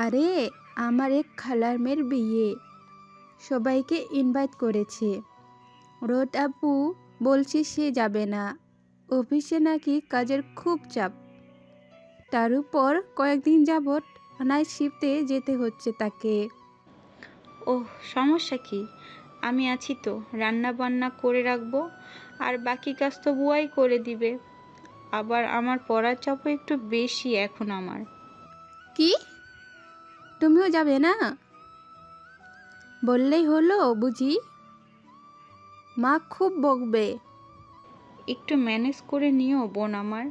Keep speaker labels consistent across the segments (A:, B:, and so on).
A: আরে, আমার এক খালার মেয়ের বিয়ে, সবাইকে ইনভাইট করেছে। রোদ আপু বলছে সে যাবে না, অফিসে নাকি কাজের খুব চাপ। তার উপর কয়েকদিন যাবৎ নাইট শিফটে যেতে হচ্ছে তাকে।
B: ওহ, সমস্যা কি? আমি আছি তো, রান্না বান্না করে রাখবো। আর বাকি কাজ তো বুয়াই করে দিবে। আবার আমার পড়ার চাপও একটু বেশি এখন আমার।
A: কি, তুমিও যাবে না? বললেই হলো বুঝি, মা খুব বকবে।
B: একটু ম্যানেজ করে নিও বোন আমার।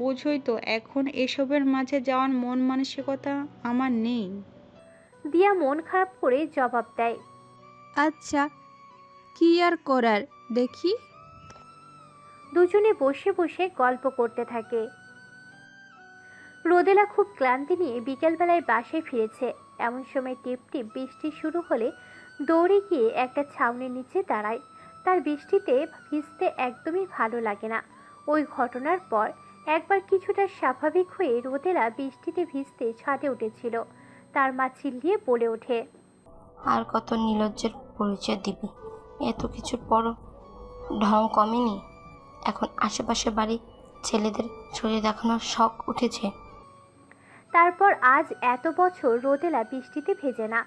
B: বোঝোই তো এখন এসবের মাঝে যাওয়ার মন মানসিকতা আমার নেই।
C: দিয়া মন খারাপ করে জবাব দেয়।
A: আচ্ছা, কি আর করার, দেখি।
C: দুজনে বসে বসে গল্প করতে থাকে। রোদেলা খুব ক্লান্তি নিয়ে বিকেলবেলায় বাসায় ফিরেছে। এমন সময় টিপ টিপ বৃষ্টি শুরু হলে দৌড়ে গিয়ে একটা ছাউনির নিচে দাঁড়ায়। তার বৃষ্টিতে ভিজতে একদমই ভালো লাগে না। ওই ঘটনার পর একবার কিছুটা স্বাভাবিক হয়ে রোদেলা বৃষ্টিতে ভিজতে ছাদে উঠেছিল। তার মা চিল্লিয়ে বলে ওঠে,
D: আর কত নির্লজ্জের পরিচয় দিবি? এত কিছুর পরও ঢং কমেনি? এখন আশেপাশে বাড়ি ছেলেদের শরীর দেখানোর শখ উঠেছে।
C: তারপর আজ এত বছর রোদেলা বৃষ্টিতে ভেজে না।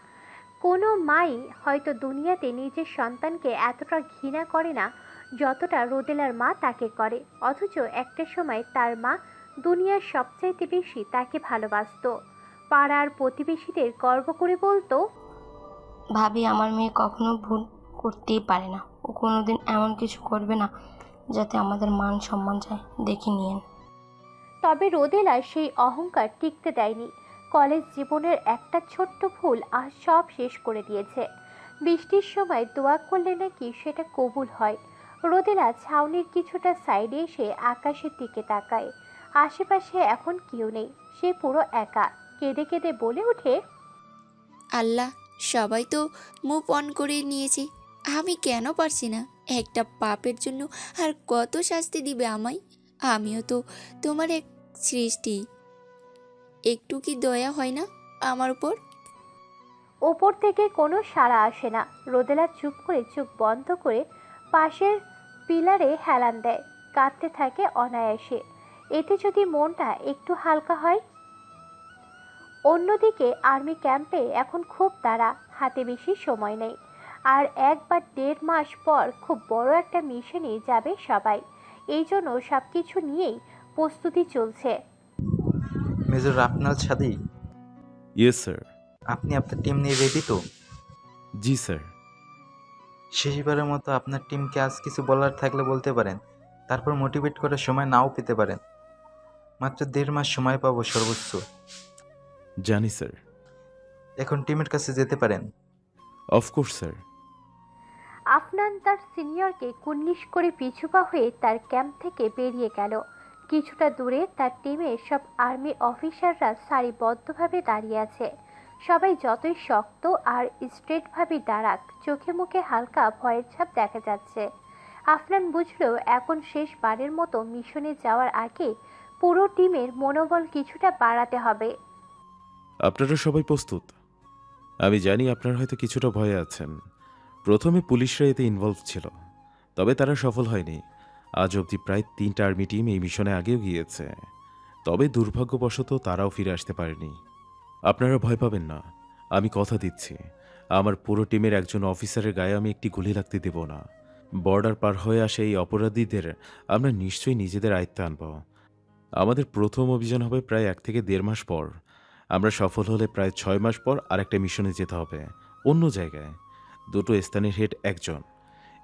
C: কোনো মাই হয়তো দুনিয়াতে নিজের সন্তানকে এতটা ঘৃণা করে না যতটা রোদেলার মা তাকে করে। অথচ একটা সময় তার মা দুনিয়ার সবচাইতে বেশি তাকে ভালোবাসতো। পাড়ার প্রতিবেশীদের গর্ব করে বলতো,
D: ভাবি আমার মেয়ে কখনো ভুল করতেই পারে না। ও কোনোদিন এমন কিছু করবে না যাতে আমাদের মান সম্মান যায়, দেখে নিয়েন।
C: তবে রোদেলা সেই অহংকার টিকতে দেয়নি। কলেজ জীবনের একটা ছোট্ট ভুল আজ সব শেষ করে দিয়েছে। বৃষ্টির সময় দোয়া করলে নাকি সেটা কবুল হয়। রোদেলা ছাউনির কিছুটা সাইডে এসে আকাশের দিকে তাকায়। আশেপাশে এখন কেউ নেই। সে পুরো একা। কেঁদে কেঁদে বলে ওঠে,
E: আল্লাহ, সবাই তো মুভ অন করে নিয়েছে, আমি কেন পারছি না? একটা পাপের জন্য আর কত শাস্তি দিবে আমায়? আমিও তো তোমার এক সৃষ্টি, একটু কি দয়া হয় না আমার উপর?
C: ওপর থেকে কোনো সাড়া আসে না। রোদেলা চুপ করে চোখ বন্ধ করে পাশের পিলারে হেলান দেয়। কাঁদতে থাকে অনায়াসে। এতে যদি মনটা একটু হালকা হয়। অন্যদিকে আর্মি ক্যাম্পে এখন খুব তাড়া, হাতে বেশি সময় নেই। আর 1 বা 1.5 মাস পর খুব বড় একটা মিশনে যাবে সবাই। এই জন্য সব কিছু নিয়েই প্রস্তুতি চলছে।
F: মেজর রাফনাল সাদি,
G: ইয়েস স্যার।
F: আপনি আপনার টিম নিয়ে রেডি তো?
G: জি স্যার।
F: শেষবারের মতো আপনার টিমকে আজ কিছু বলার থাকলে বলতে পারেন। তারপর মোটিভেট করার সময় নাও পেতে পারেন। মাত্র 1.5 মাস সময় পাবো সর্বোচ্চ।
G: জানি স্যার।
F: এখন টিমের কাছে যেতে পারেন।
G: Of course sir.
C: আফনান তার সিনিয়রকে কুর্নিশ করে পিছুপা হয়ে তার ক্যাম্প থেকে বেরিয়ে গেল। কিছুটা দূরে তার টিমের সব আর্মি অফিসাররা সারিবদ্ধভাবে দাঁড়িয়ে আছে। সবাই যতই শক্ত আর স্ট্রেটভাবে দাঁড়াক, চোখে মুখে হালকা ভয়ের ছাপ দেখা যাচ্ছে। আফনান বুঝল এখন শেষবারের মতো মিশনে যাওয়ার আগে পুরো টিমের মনোবল কিছুটা বাড়াতে হবে।
G: আপনারা সবাই প্রস্তুত? আমি জানি আপনারা হয়তো কিছুটা ভয়ে আছেন। প্রথমে পুলিশরা এতে ইনভলভ ছিল, তবে তারা সফল হয়নি। আজ অবধি প্রায় 3টা আর্মি টিম এই মিশনে আগেও গিয়েছে, তবে দুর্ভাগ্যবশত তারাও ফিরে আসতে পারেনি। আপনারা ভয় পাবেন না, আমি কথা দিচ্ছি আমার পুরো টিমের একজন অফিসারের গায়ে আমি একটি গুলি লাগতে দেব না। বর্ডার পার হয়ে আসে এই অপরাধীদের আমরা নিশ্চয়ই নিজেদের আয়ত্তে আনব। আমাদের প্রথম অভিযান হবে প্রায় 1 থেকে 1.5 মাস পর। আমরা সফল হলে প্রায় 6 মাস পর আরেকটা মিশনে যেতে হবে, অন্য জায়গায়। দুটো স্থানের হেড একজন।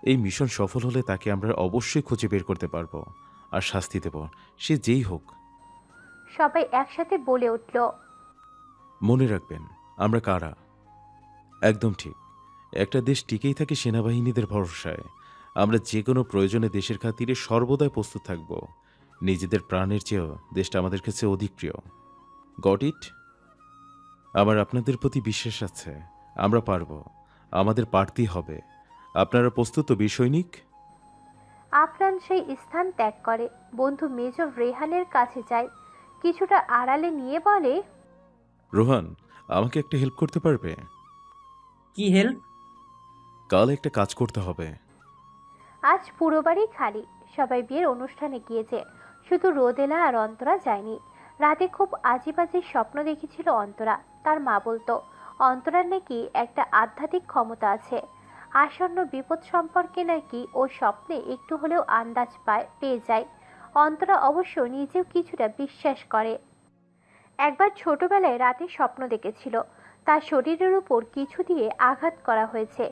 G: এই মিশন সফল হলে তাকে আমরা অবশ্যই খুঁজে বের করতে পারবো আর শাস্তি দেব, সে যেই হোক।
C: সবাই একসাথে বলে উঠল,
G: মনে রাখবেন আমরা কারা। একদম ঠিক। একটা দেশ টিকেই থাকে সেনাবাহিনীদের ভরসায়। আমরা যে কোনো প্রয়োজনে দেশের খাতিরে সর্বদাই প্রস্তুত থাকব। নিজেদের প্রাণের চেয়েও দেশটা আমাদের কাছে অধিক প্রিয়। Got it? আমার আপনাদের প্রতি বিশ্বাস আছে, আমরা পারব, আমাদের পারতেই হবে। আপনারা প্রস্তুত তো বীর সৈনিক?
C: আফরান সেই স্থান ত্যাগ করে বন্ধু মেজর রেহানের কাছে যায়। কিছুটা আড়ালে নিয়ে বলে,
G: রোহান, আমাকে একটা হেল্প করতে পারবে?
H: কি হেল্প?
G: কাল একটা কাজ করতে হবে।
C: আজ পুরো বাড়ি খালি, সবাই বিয়ের অনুষ্ঠানে গিয়েছে, শুধু রোদেলা আর অন্তরা যায়নি। রাতে খুব আজীব আজীব স্বপ্ন দেখেছিল অন্তরা। তার মা বলতো অন্তরার নাকি একটা আধ্যাত্মিক ক্ষমতা আছে। আসন্ন বিপদ সম্পর্কে নাকি ও স্বপ্নে একটু হলেও আন্দাজ পেয়ে যায়। অন্তরা অবশ্য নিজেও কিছুটা বিশ্বাস করে। একবার ছোটবেলায় রাতে স্বপ্ন দেখেছিল তার শরীরের উপর কিছু দিয়ে আঘাত করা হয়েছে।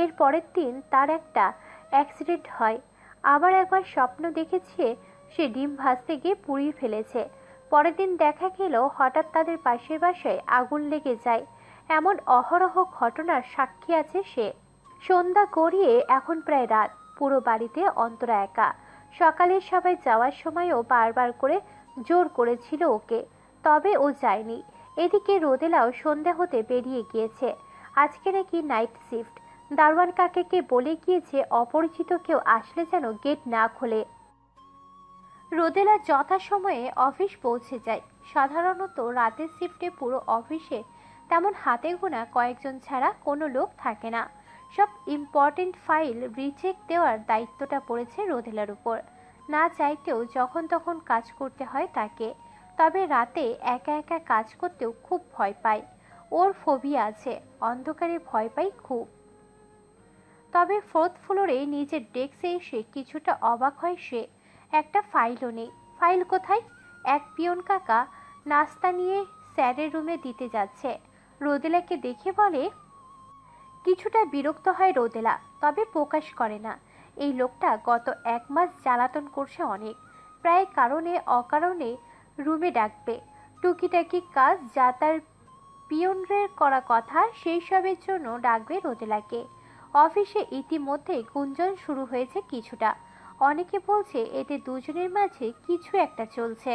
C: এর পরের দিন তার একটা অ্যাক্সিডেন্ট হয়। আবার একবার স্বপ্ন দেখেছে সে ডিম ভাজতে গিয়ে পুড়িয়ে ফেলেছে। পরের দিন দেখা গেল হঠাৎ তাদের পাশের বাসায় আগুন লেগে যায়। এমন অহরহ ঘটনার সাক্ষী আছে সে। সন্ধ্যা গড়িয়ে এখন প্রায় রাত। পুরো বাড়িতে অন্তরা একা। সকালে সবাই যাওয়ার সময়ও বারবার করে জোর করেছিল ওকে, তবে ও যায়নি। এদিকে রোদেলাও সন্ধ্যা হতে বেরিয়ে গিয়েছে। আজকে নাকি নাইট শিফট। দারোয়ান কাকাকে বলে গিয়েছে অপরিচিত কেউ আসলে যেন গেট না খোলে। রোদেলা যথাসময়ে অফিস পৌঁছে যায়। সাধারণত রাতের শিফটে পুরো অফিসে তেমন হাতে গোনা কয়েকজন ছাড়া কোনো লোক থাকে না। সব ইম্পর্টেন্ট ফাইল রিচেক দেওয়ার দায়িত্বটা পড়েছে রোদেলার উপর। না চাইতেও যখন তখন কাজ করতে হয় তাকে। তবে রাতে একা একা কাজ করতেও খুব ভয় পায়। ওর ফোবিয়া আছে, অন্ধকারে ভয় পাই খুব। তবে ফোর্থ ফ্লোরে নিজের ডেস্কে এসে কিছুটা অবাক হয় সে। একটা ফাইলও নেই। ফাইল কোথায়? এক পিয়ন কাকা নাস্তা নিয়ে স্যারের রুমে দিতে যাচ্ছে। রোদেলাকে দেখে বলে। কিছুটা বিরক্ত হয় রোদেলা, তবে প্রকাশ করে না। এই লোকটা গত 1 মাস জ্বালাতন করছে অনেক। প্রায় কারণে অকারণে রুমে ডাকবে। টুকিটাকি কাজ যা তার পিয়নরের করা কথা সেই সবের জন্য ডাকবে রোদেলাকে। অফিসে ইতিমধ্যে গুঞ্জন শুরু হয়েছে কিছুটা। অনেকে বলছে এতে দুজনের মাঝে কিছু একটা চলছে।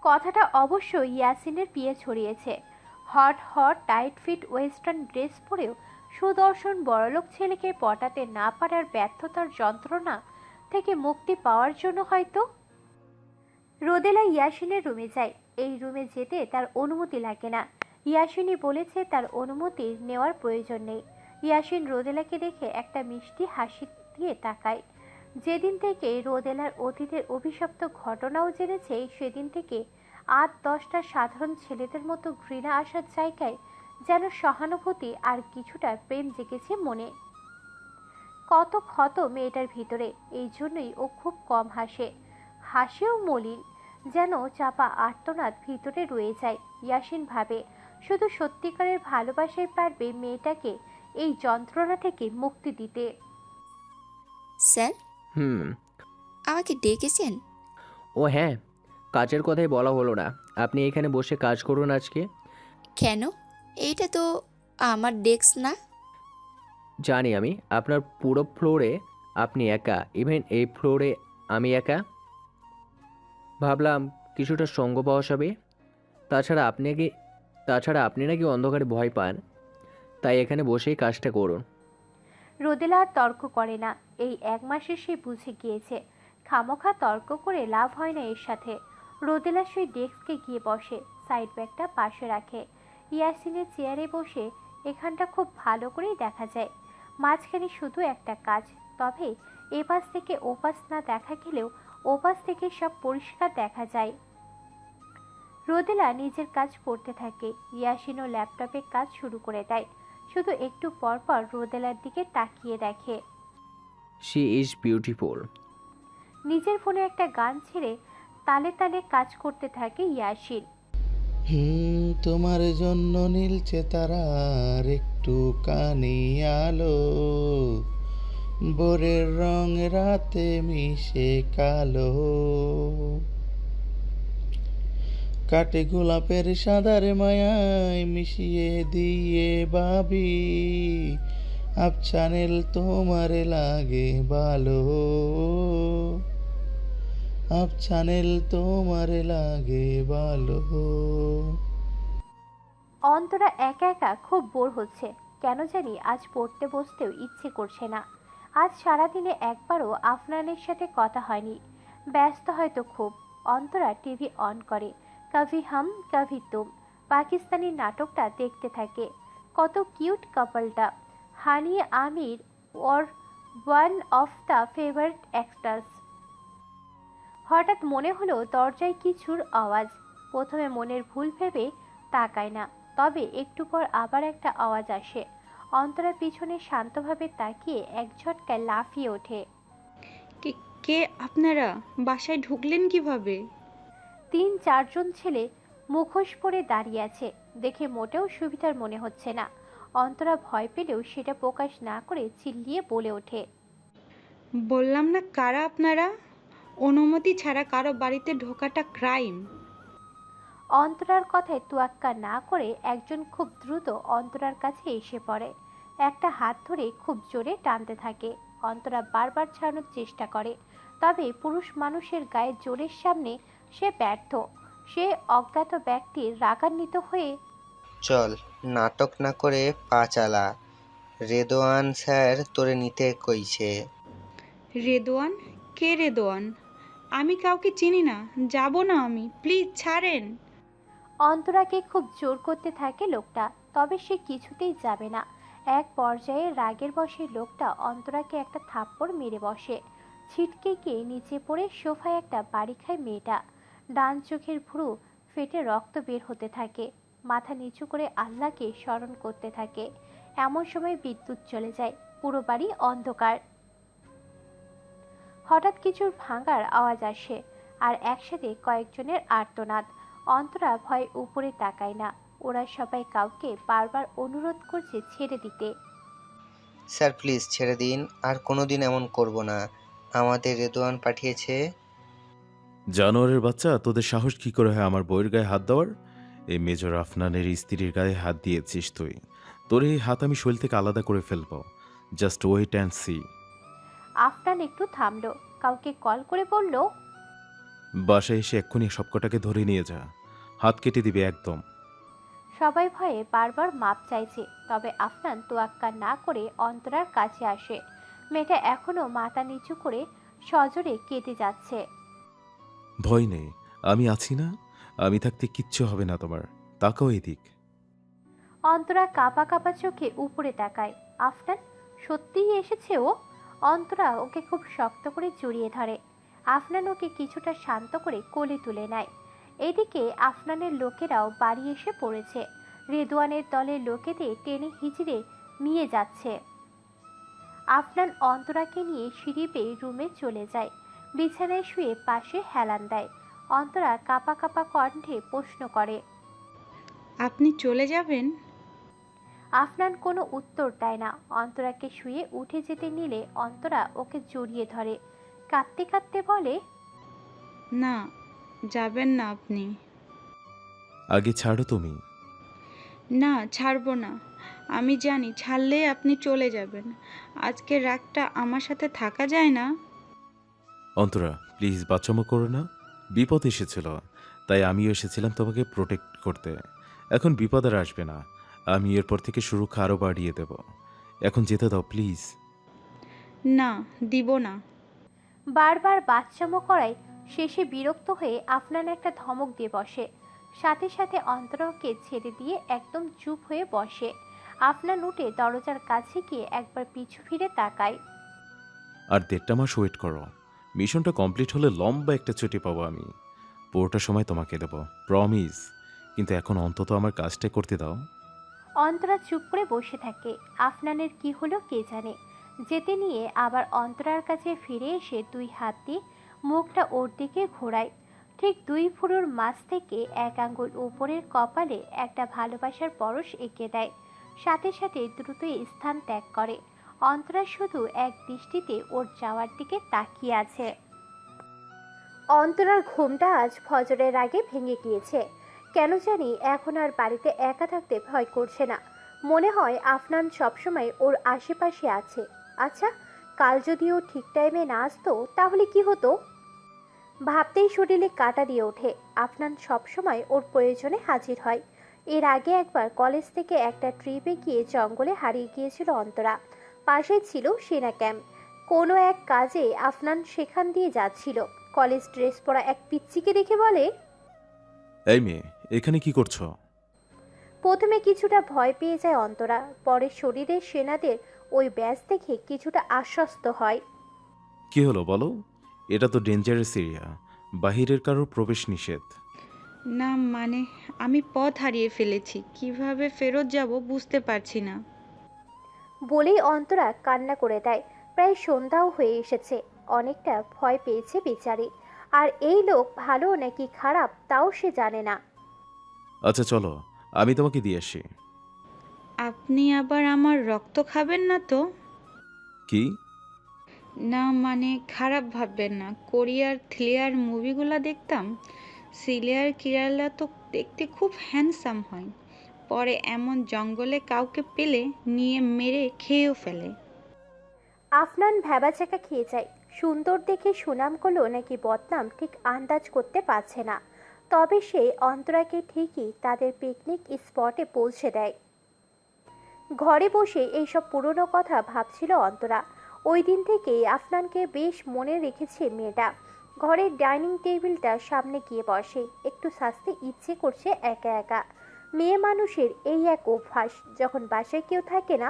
C: কথাটা অবশ্য ইয়াসিনের পিয়ে ছড়িয়েছে। Hot hot tight fit western dress পরেও সুদর্শন বড়লোক ছেলেকে পটাতে না পারার ব্যর্থতার যন্ত্রণা থেকে মুক্তি পাওয়ার জন্য হয়তো। রোদেলা ইয়াসিনের রুমে যায়। এই রুমে যেতে তার অনুমতি লাগে না। ইয়াসিনই বলেছে তার অনুমতি নেওয়ার প্রয়োজন নেই। ইয়াসিন রোদেলাকে দেখে একটা মিষ্টি হাসি দিয়ে তাকায়। যেদিন থেকে রোদেলার অতীতের অভিশপ্ত ঘটনাও জেনেছে সেদিন থেকে 8-10টা সাধারণ ছেলেদের মতো ঘৃণা আসার জায়গায় যেন সহানুভূতি আর কিছুটা প্রেম জেগেছে মনে। কত ক্ষত মেয়েটার ভিতরে, এই জন্যই ও খুব কম হাসে। হাসিও মলিন, যেন চাপা আর্তনাদ ভিতরে রয়ে যায়। ইয়াসিন ভাবে শুধু সত্যিকারের ভালোবাসাই পারবে মেয়েটাকে এই যন্ত্রণা থেকে মুক্তি দিতে।
E: স্যার,
H: হুম।
E: আমাকে ডেকেছেন?
H: ও হ্যাঁ, কাজের কথাই বলা হলো না। আপনি এখানে বসে কাজ করুন আজকে।
E: কেন? এইটা তো আমার ডেস্ক না।
H: জানি আমি, আপনার পুরো ফ্লোরে আপনি একা, ইভেন এই ফ্লোরে আমি একা। ভাবলাম কিছুটা সঙ্গ পাওয়া যাবে। তাছাড়া আপনি নাকি অন্ধকারে ভয় পান, তাই এখানে বসেই কাজটা করুন।
C: রোদেলা আর তর্ক করে না। এই 1 মাসে সে বুঝে গিয়েছে খামোখা তর্ক করে লাভ হয় না এর সাথে। রোদেলা সেই ডেস্কে গিয়ে বসে, সাইড ব্যাগটা পাশে রাখে। ইয়াসিনের চেয়ারে বসে এখানটা খুব ভালো করেই দেখা যায়। মাঝখানে শুধু একটা কাজ, তবে এপাশ থেকে ওপাশ না দেখা গেলেও ওপাশ থেকে সব পরিষ্কার দেখা যায়। রোদেলা নিজের কাজ করতে থাকে। ইয়াসিনও ল্যাপটপে কাজ শুরু করে দেয়। শুধু একটু পর পর রোদেলার দিকে তাকিয়ে দেখে।
H: She is beautiful.
C: নিজের ফোনে একটা গান ছেড়ে তালে তালে কাজ করতে থাকে ইয়াসিন।
I: তোমার জন্য নীলছে তারার একটু কানি আলো, ভোরের রং রাতে মিশে কালো, কাটে গোলাপের সাদার মায়ায় মিশিয়ে দিয়ে ভাবি, আফসানেল তোমার লাগে ভালো, আফসানেল তোমার লাগে ভালো।
C: অন্তরা একা একা খুব বোর হচ্ছে। কেন জানি আজ পড়তে বসতেও ইচ্ছে করছে না। আজ সারাদিনে একবারও আফনানের সাথে কথা হয়নি। ব্যস্ত হয়তো খুব। অন্তরা টিভি অন করে। কভি হাম কভি তুম। পাকিস্তানি নাটকটা দেখতে থাকে। কত কিউট কাপলটা, হানি আমির ওর one of the favourite actors. হঠাৎ মনে হলো দরজায় কিছুর আওয়াজ। প্রথমে মনের ভুল ভেবে তাকায় না, তবে একটু পর আবার একটা আওয়াজ আসে। অন্তরা পিছনে শান্তভাবে তাকিয়ে এক ঝটকায় লাফিয়ে ওঠে।
B: কে কে আপনারা? বাসায় ঢুকলেন কিভাবে?
C: 3-4 জন ছেলে মুখোশ পরে দাঁড়িয়ে আছে, দেখে মোটেও সুবিধার মনে হচ্ছে না। অন্তরা ভয় পেলেও সেটা প্রকাশ না করে চিল্লিয়ে বলে ওঠে।
B: বললাম না কারা আপনারা? অনুমতি ছাড়া কারো বাড়িতে ঢোকাটা ক্রাইম।
C: অন্তরার কথায় তোয়াক্কা না করে একজন খুব দ্রুত অন্তরার কাছে এসে পড়ে। একটা হাত ধরে খুব জোরে টানতে থাকে। অন্তরা বারবার ছাড়ানোর চেষ্টা করে, তবে পুরুষ মানুষের গায়ে জোরের সামনে সে ব্যর্থ। সে অজ্ঞাত ব্যক্তির রাগান্বিত হয়ে
J: চল, নাটক না করে পা চালা। রেদোয়ান স্যার তোরে নিতে কইছে।
B: রেদোয়ান? কে রেদোয়ান? আমি কাউকে চিনি না, যাব না আমি, প্লিজ ছাড়েন।
C: অন্তরাকে খুব জোর করতে থাকে লোকটা, তবে সে কিছুতেই যাবে না। এক পর্যায়ে রাগের বশে লোকটা অন্তরাকে একটা থাপ্পড় মেরে বসে। ছিটকে গিয়ে নিচে পড়ে সোফায় একটা বাড়ি খায় মেয়েটা। ডান চোখের ভ্রু ফেটে রক্ত বের হতে থাকে। মাথা নিচু করে আল্লাহকে স্মরণ করতে থাকে। এমন সময় বিদ্যুৎ চলে যায়, পুরো বাড়ি অন্ধকার। হঠাৎ কিছুর ভাঙার আওয়াজ আসে, আর একসাথে কয়েকজনের আর্তনাদ। অন্তরা ভয়ে উপরে তাকায় না। ওরা সবাই কাউকে বারবার অনুরোধ করছে ছেড়ে দিতে।
J: স্যার প্লিজ ছেড়ে দিন, আর কোনোদিন এমন করব না। আমাদের রেদোয়ান পাঠিয়েছে।
G: জানোয়ারের বাচ্চা, তোদের সাহস কি করে হয় আমার বউয়ের গায়ে হাত দেওয়ার? এই মেজর আফনানের স্ত্রীর গায়ে হাত দিয়েছিস তুই। তোর এই হাত আমি শরীর থেকে আলাদা করে ফেলবো। Just wait and see.
C: Afnan একটু থামলো, কাউকে কল করে বলল,
G: বাসায় এসে এক্ষুনি সবকটাকে ধরে নিয়ে যা। হাত কেটে দিবে একদম।
C: সবাই ভয়ে বারবার মাপ চাইছে, তবে আফনান তোয়াক্কা না করে অন্তরার কাছে আসে। মেয়েটা এখনো মাথা নিচু করে সজোরে কেটে যাচ্ছে।
G: ভয় নেই, আমি আছি না। আমি থাকতে কিচ্ছু হবে না তোমার। তাকাও এদিক।
C: অন্তরা কাঁপা কাঁপা চোখে উপরে তাকায়। আফনান সত্যিই এসেছে ও? অন্তরা ওকে খুব শক্ত করে জড়িয়ে ধরে। আফনান ওকে কিছুটা শান্ত করে কোলে তুলে নেয়। এদিকে আফনানের লোকেরাও বাড়ি এসে পড়েছে। রেদওয়ানের দলের লোকেদের টেনে হিচড়ে নিয়ে যাচ্ছে। আফনান অন্তরাকে নিয়ে সিঁড়ি বেয়ে রুমে চলে যায়। বিছানায় শুয়ে পাশে হেলান দেয়। অন্তরা কাঁপা কাঁপা কণ্ঠে প্রশ্ন করে।
B: আপনি চলে যাবেন?
C: আফনান কোনো উত্তর দেয় না। অন্তরাকে শুয়ে উঠে যেতে নিলে অন্তরা ওকে জড়িয়ে ধরে, কাঁদতে কাঁদতে বলে,
B: না, যাবেন না আপনি।
G: আগে ছাড়ো তুমি।
B: না, ছাড়বো না। আমি জানি ছাড়লেই আপনি চলে যাবেন। আজকের রাতটা আমার সাথে থাকা যায় না?
G: অন্তরা প্লিজ বাচ্চামো করো না। বিপদ এসেছিল, তাই আমিও এসেছিলাম তোমাকে প্রোটেক্ট করতে। এখন বিপদ আর আসবে না। আমি এরপর থেকে সুরক্ষা আরও বাড়িয়ে দেব। এখন যেতে দাও প্লিজ।
B: না, দিব না।
C: বারবার বাচ্চামো করায় শেষে বিরক্ত হয়ে আফনান একটা ধমক দিয়ে বসে। সাথে সাথে অন্তরাকে ছেড়ে দিয়ে একদম চুপ হয়ে বসে। আফনান উঠে দরজার কাছে গিয়ে একবার পিছু ফিরে তাকায়।
G: আর 1.5 মাস ওয়েট করো। মিশনটা কমপ্লিট হলে লম্বা একটা ছুটি পাবো আমি। পুরোটা সময় তোমাকে দেব, প্রমিস। কিন্তু এখন অন্তত আমার কাজটা করতে দাও।
C: অন্তরা চুপ করে বসে থাকে। আফনানের কি হলো কে জানে। যেতে নিয়ে আবার অন্তরার কাছে ফিরে এসে 2 হাত দিয়ে মুখটা ওর দিকে ঘোরায়। ঠিক 2 ভুরুর মাঝ থেকে 1 আঙ্গুল উপরের কপালে একটা ভালোবাসার পরশ এঁকে দেয়। সাথে সাথে দ্রুতই স্থান ত্যাগ করে। অন্তরা শুধু এক দৃষ্টিতে ওর যাওয়ার দিকে তাকিয়ে আছে। অন্তরার ঘুমটা আজ ফজরের আগে ভেঙে গিয়েছে। কেন জানি এখন আর বাড়িতে একা থাকতে ভয় করছে না। মনে হয় আফনান সবসময় ওর আশেপাশে আছে। আচ্ছা, কাল যদি ও ঠিক টাইমে না আসতো তাহলে কি হতো? ভাবতেই শরীরে কাঁটা দিয়ে ওঠে। আফনান সবসময় ওর প্রয়োজনে হাজির হয়। এর আগে একবার কলেজ থেকে একটা ট্রিপে গিয়ে জঙ্গলে হারিয়ে গিয়েছিল অন্তরা। পাশে ছিল সেনা ক্যাম্প। কোনো এক কাজে আফনান সেখান দিয়ে যাচ্ছিল। কলেজ ড্রেস পরা এক পিচ্চিকে দেখে বলে,
G: এই মেয়ে, এখানে কি করছো?
C: প্রথমে কিছুটা ভয় পেয়ে যায় অন্তরা, পরে শরীরের সেনাদের ওই ব্যাজ দেখে কিছুটা আশ্বস্ত হয়।
G: কি হলো বলো? এটা তো ডেঞ্জারাস এরিয়া, বাহিরের কারোর প্রবেশ নিষেধ।
B: না মানে আমি পথ হারিয়ে ফেলেছি, কিভাবে ফেরত যাব বুঝতে পারছি না।
C: বলেই অন্তরা কান্না করে দেয়। প্রায় সন্ধ্যাও হয়ে এসেছে, অনেকটা ভয় পেয়েছে বেচারি। আর এই লোক ভালো নাকি খারাপ তাও সে জানে না।
G: আচ্ছা চলো, আমি তোমাকে দিয়ে আসি।
B: আপনি আবার আমার রক্ত খাবেন না তো?
G: কি?
B: না মানে খারাপ ভাববেন না, কোরিয়ার থ্রিলার মুভিগুলো দেখতাম, সিরিয়াল কিরালা তো দেখতে খুব হ্যান্ডসাম হয়, পরে এমন জঙ্গলে কাউকে পেলে নিয়ে মেরে খেয়েও ফেলে।
C: আফনান ভ্যাবাচাকা খেয়ে যায়। সুন্দর দেখে সুনাম করলো নাকি বদনাম ঠিক আন্দাজ করতে পারছে না। তবে সে অন্তরাকে ঠিকই তাদের পিকনিক স্পটে পৌঁছে দেয়। ঘরে বসে এইসব পুরনো কথা ভাবছিল অন্তরা। ওই দিন থেকেই আফনানকে বেশ মনে রেখেছে মেয়েটা। ঘরের ডাইনিং টেবিলটা সামনে গিয়ে বসে, একটু সাজতে ইচ্ছে করছে একা একা। মেয়ে মানুষের এই এক অভ্যাস, যখন বাসায় কেউ থাকে না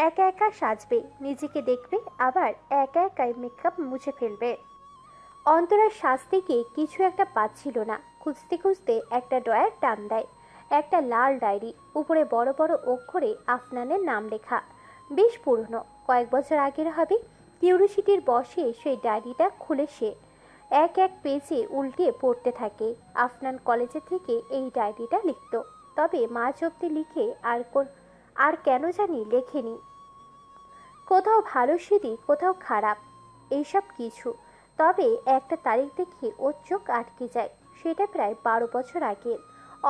C: একা একা সাজবে, নিজেকে দেখবে, আবার একা একাই মেকআপ মুছে ফেলবে। অন্তরার সাজতে গিয়ে কিছু একটা পাচ্ছিল না, খুঁজতে খুঁজতে একটা ড্রয়ার টান দেয়। একটা লাল ডায়েরি, উপরে বড় বড় অক্ষরে আফনানের নাম লেখা। বেশ পুরনো, কয়েক বছর আগের হবে। কিউরিসিটির বশে সেই ডায়েরিটা খুলে সে এক এক পেজে উল্টিয়ে পড়তে থাকে। আফনান কলেজে থেকে এই ডায়েরিটা লিখত, তবে মাঝ অব্দি লিখে আর কেন জানি লেখেনি। কোথাও ভালো স্মৃতি, কোথাও খারাপ, এইসব কিছু। তবে একটা তারিখ দেখে ওর চোখ আটকে যায়। সেটা প্রায় 12 বছর আগে।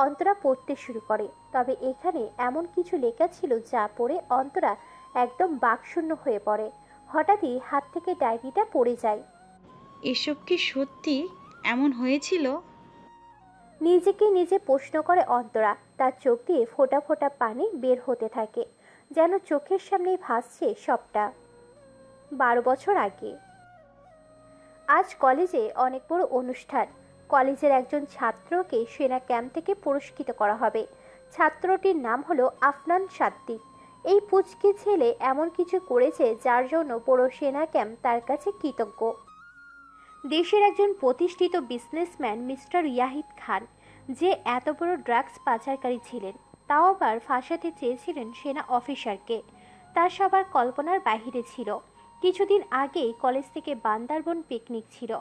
C: অন্তরা পড়তে শুরু করে, তবে এখানে এমন কিছু লেখা ছিল যা পড়ে অন্তরা একদম বাকশূন্য হয়ে পড়ে। হঠাৎই হাত থেকে ডায়েরিটা পড়ে যায়।
B: এসব কি সত্যি এমন হয়েছিল?
C: নিজেকে নিজে প্রশ্ন করে অন্তরা। তার চোখ দিয়ে ফোঁটা ফোঁটা পানি বের হতে থাকে, যেন চোখের সামনেই ভাসছে সবটা। 12 বছর আগে। আজ কলেজে অনেক বড় অনুষ্ঠান। কলেজের একজন ছাত্রকে সেনা ক্যাম্প থেকে পুরস্কৃত করা হবে। ছাত্রটির নাম হলো আফনান সাদ্দিক। এই পুচকি ছেলে এমন কিছু করেছে যার জন্য পুরো সেনা ক্যাম্প তার কাছে কৃতজ্ঞ। দেশের একজন প্রতিষ্ঠিত বিজনেসম্যান মিস্টার ইয়াহিদ খান, যে এত বড় ড্রাগস পাচারকারী ছিলেন, তাও আবার ফাঁসাতে চেয়েছিলেন সেনা অফিসারকে, তার সবার কল্পনার বাহিরে ছিল। কিছুদিন আগেই কলেজ থেকে বান্দারবন পিকনিক ছিল।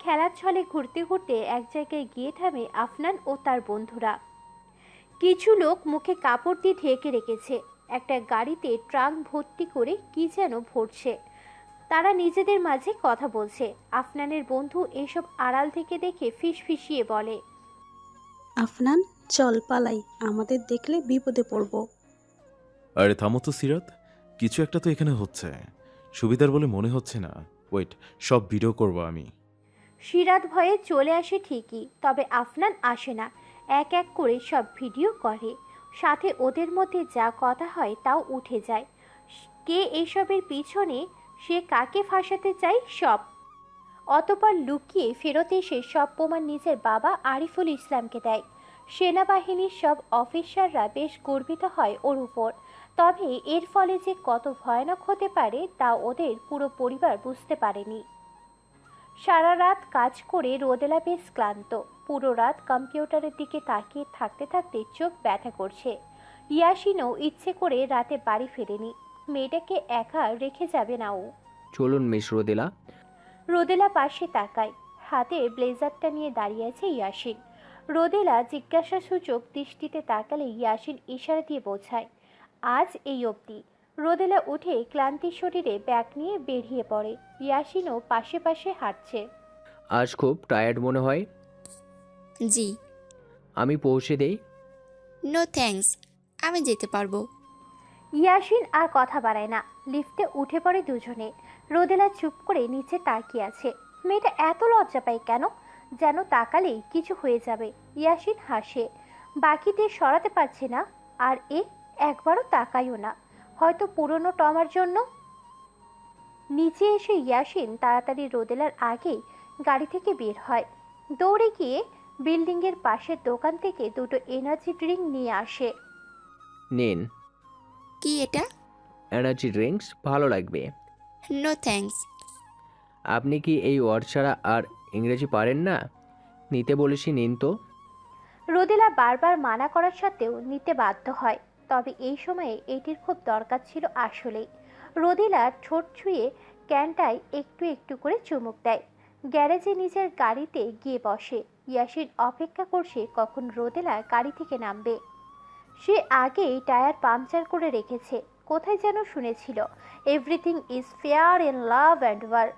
C: খেলার ছলে ঘুরতে ঘুরতে এক জায়গায় গিয়ে থামে আফনান ও তার বন্ধুরা। কিছু লোক মুখে কাপড় দিয়ে ঢেকে রেখেছে, একটা গাড়িতে ট্রাঙ্ক ভর্তি করে কি যেন ভরছে। তারা নিজেদের মাঝে কথা বলছে। আফনানের বন্ধু এসব আড়াল থেকে দেখে ফিসফিসিয়ে বলে,
K: আফনান, চল পালাই, আমাদের দেখলে বিপদে পড়বো।
G: আরে থামো তো সিরাত, কিছু একটা তো এখানে হচ্ছে, সুবিধার বলে মনে হচ্ছে না। ওয়েট, সব ভিডিও করব আমি।
C: সিরাত ভয়ে চলে আসে ঠিকই, তবে আফনান আসে না। এক এক করে সব ভিডিও করে, সাথে ওদের মধ্যে যা কথা হয় তাও উঠে যায়। কে এসবের পিছনে, সে কাকে ফাঁসাতে চায় সব। অতপর লুকিয়ে ফেরত এসে সব প্রমাণ নিজের বাবা আরিফুল ইসলামকে দেয়। সেনাবাহিনীর সব অফিসাররা বেশ গর্বিত হয় ওর উপর। তবে এর ফলে যে কত ভয়ানক হতে পারে তা ওদের পুরো পরিবার বুঝতে পারেনি। সারা রাত কাজ করে রোদেলা বেশ ক্লান্ত। পুরো রাত কম্পিউটারের দিকে তাকিয়ে থাকতে থাকতে চোখ ব্যথা করছে। ইয়াসিনও ইচ্ছে করে রাতে বাড়ি ফেরেনি, মেয়েটাকে একা রেখে যাবে না ও।
H: চলুন মিস রোদেলা।
C: রোদেলা পাশে তাকায়, হাতে ব্লেজারটা নিয়ে দাঁড়িয়ে আছে ইয়াসিন। রোদেলা জিজ্ঞাসাসূচক দৃষ্টিতে তাকালে ইয়াসিন ইশারা দিয়ে বোঝায়, আজ এই অবধি। রোদেলা উঠে ক্লান্তি শরীরে ব্যাগ নিয়ে বেরিয়ে পড়ে। ইয়াসিনও পাশে পাশে হাঁটছে।
H: আজ খুব টায়ার্ড মনে হয়।
E: জি।
H: আমি পৌঁছে দেই।
E: নো থ্যাঙ্কস, আমি যেতে পারবো।
C: ইয়াসিন আর কথা বাড়ায় না, লিফটে উঠে পড়ে দুজনে। রোদেলা চুপ করে নিচে তাকিয়ে আছে। মেয়েটা এত লজ্জা পায় কেন, যেন তাকালেই কিছু হয়ে যাবে। ইয়াসিন হাসে, বাকিদের সরাতে পারছে না, আর একবারও তাকাইও না, হয়তো পুরনো টমার জন্য। নিচে এসে ইয়াসিন তাড়াতাড়ি রোদেলার আগেই গাড়ি থেকে বের হয়। দৌড়ে গিয়ে বিল্ডিংয়ের পাশের দোকান থেকে দুটো এনার্জি ড্রিঙ্ক নিয়ে আসে।
H: নিন।
E: কি এটা?
H: এনার্জি ড্রিঙ্কস, ভালো লাগবে।
E: No thanks.
H: আপনি কি এই ওয়ার্ড ছাড়া আর ইংরেজি পারেন না? নিতে বলেছি, নিন তো।
C: রোদেলা বারবার মানা করার সত্ত্বেও নিতে বাধ্য হয়। তবে এই সময়ে এটির খুব দরকার ছিল আসলেই। রোদেলা ঠোঁট ছুঁয়ে ক্যানটায় একটু একটু করে চুমুক দেয়। গ্যারেজে নিজের গাড়িতে গিয়ে বসে। ইয়াসিন অপেক্ষা করছে কখন রোদেলা গাড়ি থেকে নামবে। সে আগেই টায়ার পাংচার করে রেখেছে। কোথায় যেন শুনেছিল everything is fair in love and war.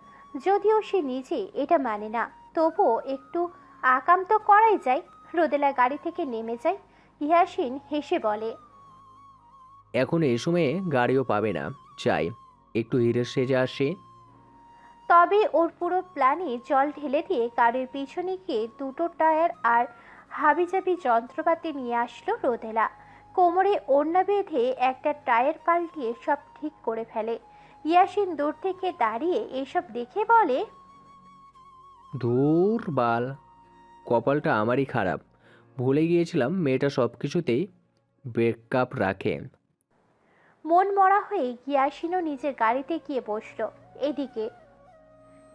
C: যদিও সে নিজে এটা মানে না, তবুও একটু আকাম তো করাই যায়। রোদেলা গাড়ি থেকে নেমে যায়। ইয়াসিন হেসে বলে,
H: এখন এই সময়ে গাড়িও পাবে না, চাই একটু হিরে সেজে আসি।
C: তবে ওর পুরো প্ল্যানে জল ঢেলে দিয়ে গাড়ির পিছনে গিয়ে দুটো টায়ার আর হাবিজাবি যন্ত্রপাতি নিয়ে আসলো রোদেলা। কোমরে ওড়না বেঁধে একটা টায়ার পাল্টিয়ে সব ঠিক করে ফেলে। ইয়াসিন দূর থেকে দাঁড়িয়ে এসব দেখে বলে,
H: ধুর বাল, কপালটা আমারই খারাপ। ভুলে গিয়েছিলাম মেয়েটা সব কিছুতেই ব্রেকআপ রাখে।
C: মন মরা হয়ে ইয়াসিনও নিজের গাড়িতে গিয়ে বসল। এদিকে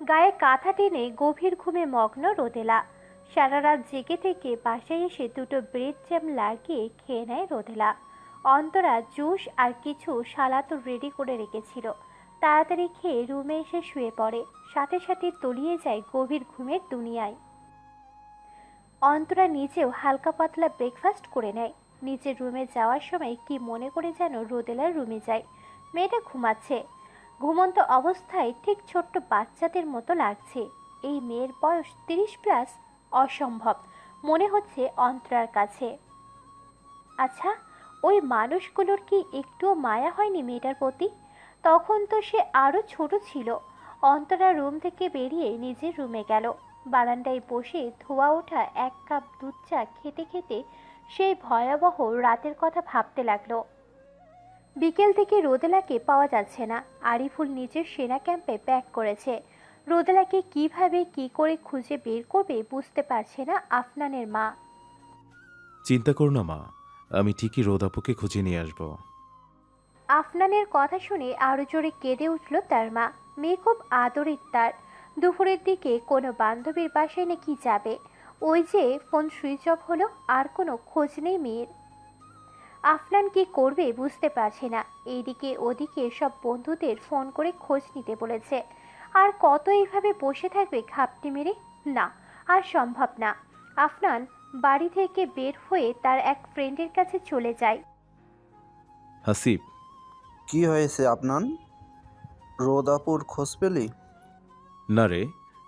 C: গায়ে কাঁথা টেনে গভীর ঘুমে মগ্ন রোদেলা। সারা রাত জেগে থেকে বাসায় এসে দুটো ব্রেড জ্যাম লাগিয়ে খেয়ে নেয় রোদেলা। অন্তরা জুস আর কিছু সালাদও রেডি করে রেখেছিল। তাড়াতাড়ি খেয়ে রুমে এসে শুয়ে পড়ে। সাথে সাথে তলিয়ে যায় গভীর ঘুমের দুনিয়ায়। অন্তরা নিজেও হালকা পাতলা ব্রেকফাস্ট করে নেয়। নিজের রুমে যাওয়ার সময় কি মনে করে যেন রোদেলার রুমে যায়। মেয়েটা ঘুমাচ্ছে। ঘুমন্ত অবস্থায় ঠিক ছোট্ট বাচ্চাদের মতো লাগছে। এই মেয়ের বয়স 30+। অসম্ভব মনে হচ্ছে অন্তরার কাছে। আচ্ছা, ওই মানুষগুলোর কি একটুও মায়া হয়নি মেয়েটার প্রতি? তখন তো সে আরো ছোট ছিল। অন্তরা রুম থেকে বেরিয়ে নিজের রুমে গেল। বারান্দায় বসে ধোয়া ওঠা এক কাপ দুধ চা খেতে খেতে সেই ভয়াবহ রাতের কথা ভাবতে লাগলো। বিকেল থেকে রোদেলাকে পাওয়া যাচ্ছে না। আরিফুল নিজের সেনা ক্যাম্পে ব্যাক করেছে। রোদেলাকে কিভাবে কি করে খুঁজে বের করবে বুঝতে পারছে না আফনানের মা।
G: চিন্তা করো না মা, আমি ঠিকই রোদাপুকে খুঁজে নিয়ে আসবো।
C: আফনানের কথা শুনে আরো জোরে কেঁদে উঠল তার মা। মেয়ে খুব আদরের তার। দুপুরের দিকে কোনো বান্ধবীর বাসায় নাকি যাবে। ওই যে ফোন সুইচ অফ হলো, আর কোনো খোঁজ নেই মেয়ের। আফনান কি করবে বুঝতে পারছে না। এইদিকে ওদিকে সব বন্ধুদের ফোন করে খোঁজ নিতে বলেছে। আর কত এইভাবে বসে থাকবে ঘাপটি মেরে? না, আর সম্ভব না। আফনান বাড়ি থেকে বের হয়ে তার এক ফ্রেন্ডের কাছে চলে যায়।
G: হাসিব,
I: কি হয়েছে আপনার? রোদাপুর খোঁজ পেলি?
G: না রে,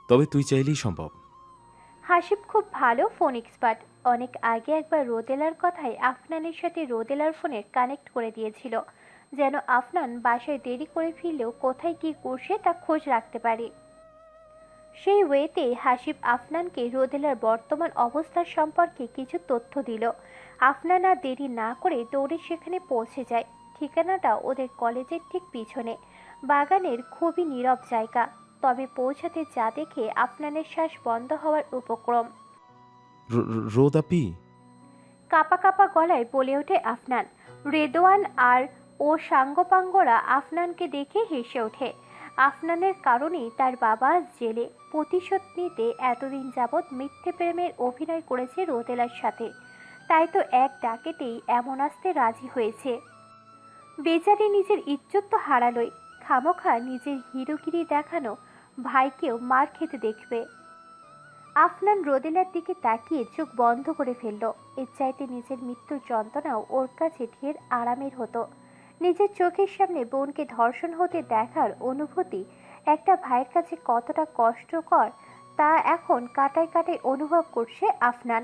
G: তবে তুই চাইলেই সম্ভব।
C: হাসিব খুব ভালো ফোন এক্সপার্ট। অনেক আগে একবার রোদেলার কথায় আফনানের সাথে রোদেলার ফোনে কানেক্ট করে দিয়েছিল, যেন আফনান বাসায় দেরি করে ফিরলেও কোথায় কি করছে তা খোঁজ রাখতে পারে। সেই ওয়েতে হাসিব আফনানকে রোদেলার বর্তমান অবস্থার সম্পর্কে কিছু তথ্য দিল। আফনান আর দেরি না করে দৌড়ে সেখানে পৌঁছে যায়। ঠিকানাটা ওদের কলেজের ঠিক পিছনে, বাগানের খুবই নীরব জায়গা। তবে পৌঁছাতে যা দেখে আফনানের শ্বাস বন্ধ হওয়ার উপক্রম।
G: রোদাপি?
C: কাপা কাপা গলায় বলে ওঠে আফনান। রেদওয়ান আর ও সাঙ্গপাঙ্গরা আফনানকে দেখে হেসে ওঠে। আফনানের কারণেই তার বাবা জেলে। প্রতিশোধ নিতে এতদিন যাবৎ মিথ্যে প্রেমের অভিনয় করেছে রোদেলার সাথে, তাই তো এক ডাকেতেই এমন আসতে রাজি হয়েছে। বেচারি নিজের ইজ্জত তো হারালোই, খামোখা নিজের হিরোগিরি দেখানো ভাইকেও মার খেতে দেখবে। আফনান রোদেলার দিকে তাকিয়ে চোখ বন্ধ করে ফেলল। এর চাইতে নিজের মৃত্যুর যন্ত্রণাও ওর কাছে ঢের আরামের হতো। নিজের চোখের সামনে বোনকে ধর্ষণ হতে দেখার অনুভূতি একটা ভাইয়ের কাছে কতটা কষ্টকর তা এখন কাটায় কাটায় অনুভব করছে আফনান।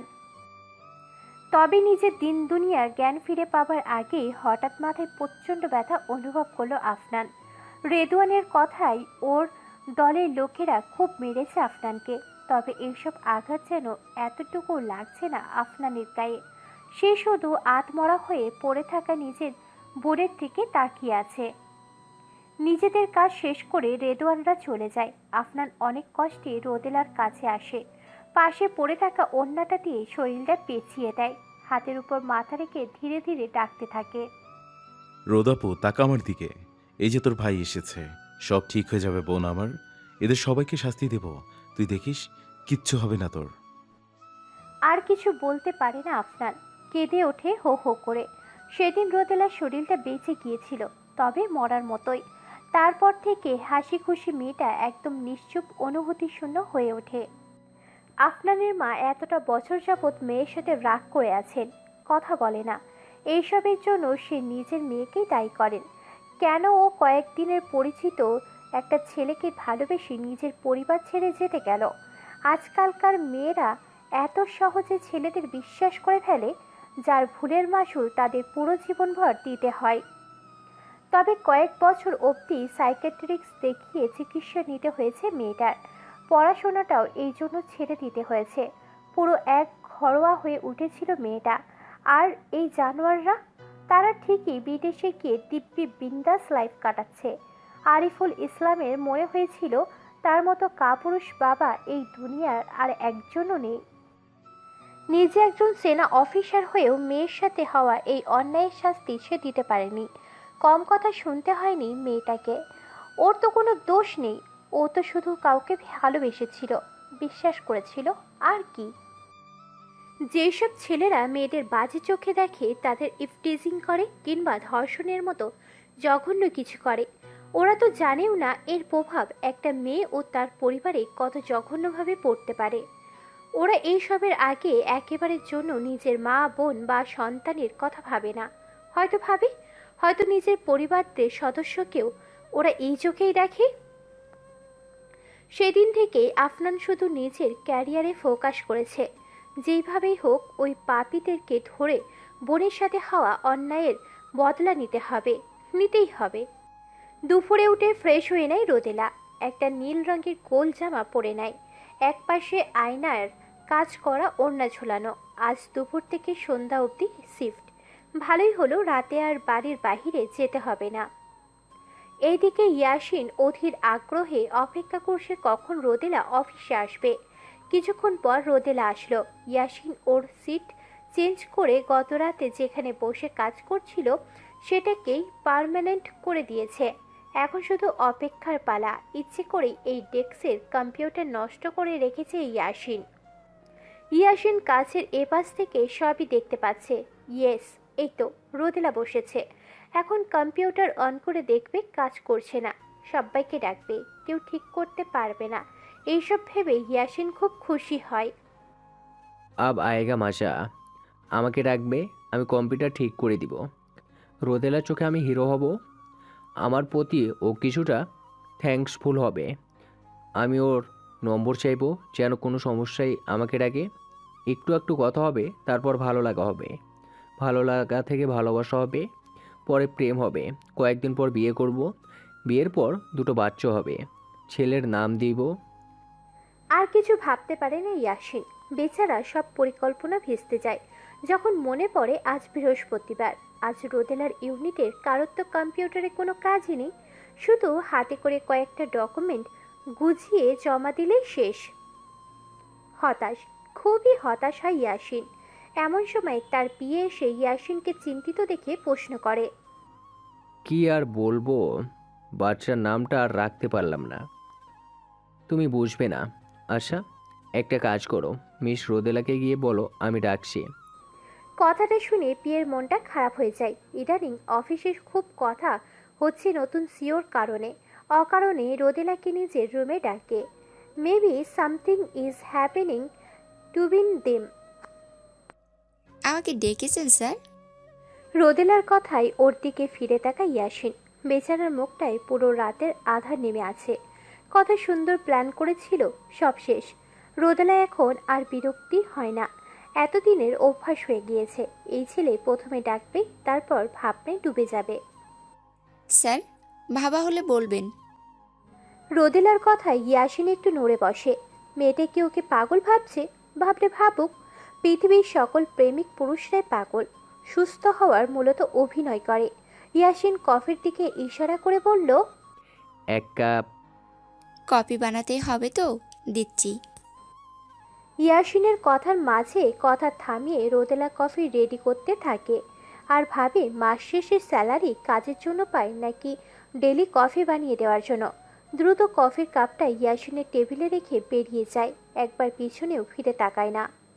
C: তবে নিজের দিন দুনিয়ার জ্ঞান ফিরে পাবার আগেই হঠাৎ মাথায় প্রচণ্ড ব্যথা অনুভব করলো আফনান। রেদওয়ানের কথাই ওর দলের লোকেরা খুব মেরেছে আফনানকে। তবে এইসব আঘাত যেন এতটুকু লাগছে না আফনানের গায়ে। সে শুধু আত্মরা হয়ে পড়ে থাকা নিজের বোনের দিকে তাকিয়ে আছে। নিজেদের কাজ শেষ করে রেদওয়ানরা চলে যায়। আফনান অনেক কষ্টে রোদেলার কাছে আসে। পাশে পড়ে থাকা ওড়নাটা দিয়ে শরীরটা পেঁচিয়ে দেয়। হাতের উপর মাথা রেখে ধীরে ধীরে ডাকতে থাকে।
G: রোদাপু তাকা আমার দিকে। এই যে তোর ভাই এসেছে, সব ঠিক হয়ে যাবে বোন আমার। এদের সবাইকে শাস্তি দেব, তুই দেখিস, কিচ্ছু হবে না তোর।
C: আর কিছু বলতে পারে না আফনান, কেঁদে ওঠে হো হো করে। সেদিন রোদেলার শরীরটা বেঁচে গিয়েছিল, তবে মরার মতোই। তারপর থেকে হাসি খুশি মেয়েটা একদম নিশ্চুপ অনুভূতি শূন্য হয়ে ওঠে। আফনানের মা এতটা বছর যাবৎ মেয়ের সাথে রাগ করে আছেন, কথা বলে না। এইসবের জন্য সে নিজের মেয়েকেই দায়ী করেন। কেন ও কয়েকদিনের পরিচিত একটা ছেলেকে ভালোবেসে নিজের পরিবার ছেড়ে যেতে গেল? আজকালকার মেয়েরা এত সহজে ছেলেদের বিশ্বাস করে ফেলে, যার ভুলের মাসুল তাদের পুরো জীবনভর দিতে হয়। তবে কয়েক বছর অবধি সাইকিয়াট্রিক্স দেখিয়ে চিকিৎসা নিতে হয়েছে মেয়েটার। পড়াশোনাটাও এই জন্য ছেড়ে দিতে হয়েছে। পুরো এক ঘরোয়া হয়ে উঠেছিল মেয়েটা। আর এই জানোয়াররা, তারা ঠিকই বিদেশে গিয়ে দিব্যি বিন্দাস লাইফ কাটাচ্ছে। আরিফুল ইসলামের মনে হয়েছিল তার মতো কাপুরুষ বাবা এই দুনিয়ার আর একজনও নেই। নিজে একজন সেনা অফিসার হয়েও মেয়ের সাথে হওয়া এই অন্যায়ের শাস্তি সে দিতে পারেনি। কম কথা শুনতে হয়নি মেয়েটাকে। ওর তো কোনো দোষ নেই, ও তো শুধু কাউকে ভালোবেসেছিল, বিশ্বাস করেছিল, আর কি। যেসব ছেলেরা মেয়েদের বাজে চোখে দেখে, তাদের ইফটিজিং করে কিংবা ধর্ষণের মতো জঘন্য কিছু করে, ওরা তো জানেও না এর প্রভাব একটা মেয়ে ও তার পরিবারে কত জঘন্যভাবে পড়তে পারে। ওরা এইসবের আগে একেবারের জন্য নিজের মা বোন বা সন্তানের কথা ভাবে না। হয়তো নিজের পরিবারের সদস্যকেও ওরা এই চোখেই দেখে। সেদিন থেকে আফনান শুধু নিজের ক্যারিয়ারে ফোকাস করেছে। যেইভাবেই হোক ওই পাপীদেরকে ধরে বোনের সাথে হওয়া অন্যায়ের বদলা নিতেই হবে। দুপুরে উঠে ফ্রেশ হয়ে নেয় রোদেলা। একটা নীল রঙের গোল জামা পরে নেয়। একপাশে আয়নার কাজ করা ওড়না ঝোলানো। আজ দুপুর থেকে সন্ধ্যা অবধি শিফট। ভালোই হলো, রাতে আর বাড়ির বাহিরে যেতে হবে না। এইদিকে ইয়াসিন অধীর আগ্রহে অপেক্ষা করছে কখন রোদেলা অফিসে আসবে। কিছুক্ষণ পর রোদেলা আসলো। ইয়াসিন ওর সিট চেঞ্জ করে গত রাতে যেখানে বসে কাজ করছিল সেটাকেই পার্মানেন্ট করে দিয়েছে। এখন শুধু অপেক্ষার পালা। ইচ্ছে করেই এই ডেস্কের কম্পিউটার নষ্ট করে রেখেছে ইয়াসিন কাছের এপাশ থেকে সবই দেখতে পাচ্ছে। ইয়েস, এই তো রোদেলা বসেছে। এখন কম্পিউটার অন করে দেখবে কাজ করছে না, সবাইকে ডাকবে, কেউ ঠিক করতে পারবে না। এইসব ভেবে ইয়াসিন খুব খুশি হয়।
H: আব আয়েগা মাসা, আমাকে ডাকবে, আমি কম্পিউটার ঠিক করে দিব। রোদেলার চোখে আমি হিরো হব। আমার প্রতি ও কিছুটা থ্যাঙ্কসফুল হবে। আমি ওর নম্বর চাইবো, যেন কোনো সমস্যায় আমাকে ডাকে। একটু কথা হবে, তারপর ভালো লাগা হবে, ভালো লাগা থেকে ভালোবাসা হবে, পরে প্রেম হবে, কয়েকদিন পর বিয়ে করব, বিয়ের পর দুটো বাচ্চা হবে, ছেলের নাম দিব।
C: আর কিছু ভাবতে পারে না ইয়াসিন। বেচারা সব পরিকল্পনা ভেস্তে যায় যখন মনে পড়ে আজ বৃহস্পতিবার। আজ রোদেলার ইউনিটের কারোর তো কম্পিউটারে কোনো কাজই নেই, শুধু হাতে করে কয়েকটা ডকুমেন্ট গুছিয়ে জমা দিলেই শেষ। খুবই হতাশ হয় ইয়াসিন। এমন সময় তার বিয়ে এসে ইয়াসিনকে চিন্তিত দেখে প্রশ্ন করে,
H: কি আর বলবো, বাচ্চার নামটা আর রাখতে পারলাম না। তুমি বুঝবে না। আচ্ছা, একটা কাজ করো, মিস রোদেলাকে গিয়ে বলো আমি ডাকছি।
C: কথাটা শুনে পিয়ের মনটা খারাপ হয়ে যায়। ইদানিং অফিসের খুব কথা হচ্ছে নতুন সিওর কারণে। অকারণে রোদেলাকে নিজের রুমে ডাকে। মেবি সামথিং ইজ হ্যাপেনিং টুবিন দেম।
E: আমাকে ডেকেছেন স্যার?
C: রোদেলার কথায় ওর দিকে ফিরে তাকায় ইয়াসিন। বেচারার মুখটায় পুরো রাতের আধার নেমে আছে। কত সুন্দর প্ল্যান করেছিল, সব শেষ। রোদেলা এখন আর বিরক্তি হয় না, এতদিনের অভ্যাস হয়ে গিয়েছে। এই ছেলে প্রথমে ডাকবে, তারপর ভাবনায় ডুবে যাবে।
E: স্যার, ভাবা হলে বলবেন।
C: রোদেলার কথায় ইয়াসিন একটু নড়ে বসে। মেয়েটা কি ওকে পাগল ভাবছে? ভাবলে ভাবুক, পৃথিবীর সকল প্রেমিক পুরুষরাই পাগল। সুস্থ হওয়ার মূলত অভিনয় করে। ইয়াসিন কফির দিকে ইশারা করে বলল,
H: এক কাপ।
E: কপি বানাতে হবে তো, দিচ্ছি।
C: ইয়াসিনের কথার মাঝে কথা থামিয়ে রোদেলা কফি রেডি করতে থাকে আর ভাবে মাস শেষের স্যালারি কাজের জন্য পায় নাকি ডেলি কফি বানিয়ে দেওয়ার জন্য। দ্রুত কফির কাপটা ইয়াসিনের টেবিলে রেখে বেরিয়ে যায়, একবার পিছনেও ফিরে তাকায় না।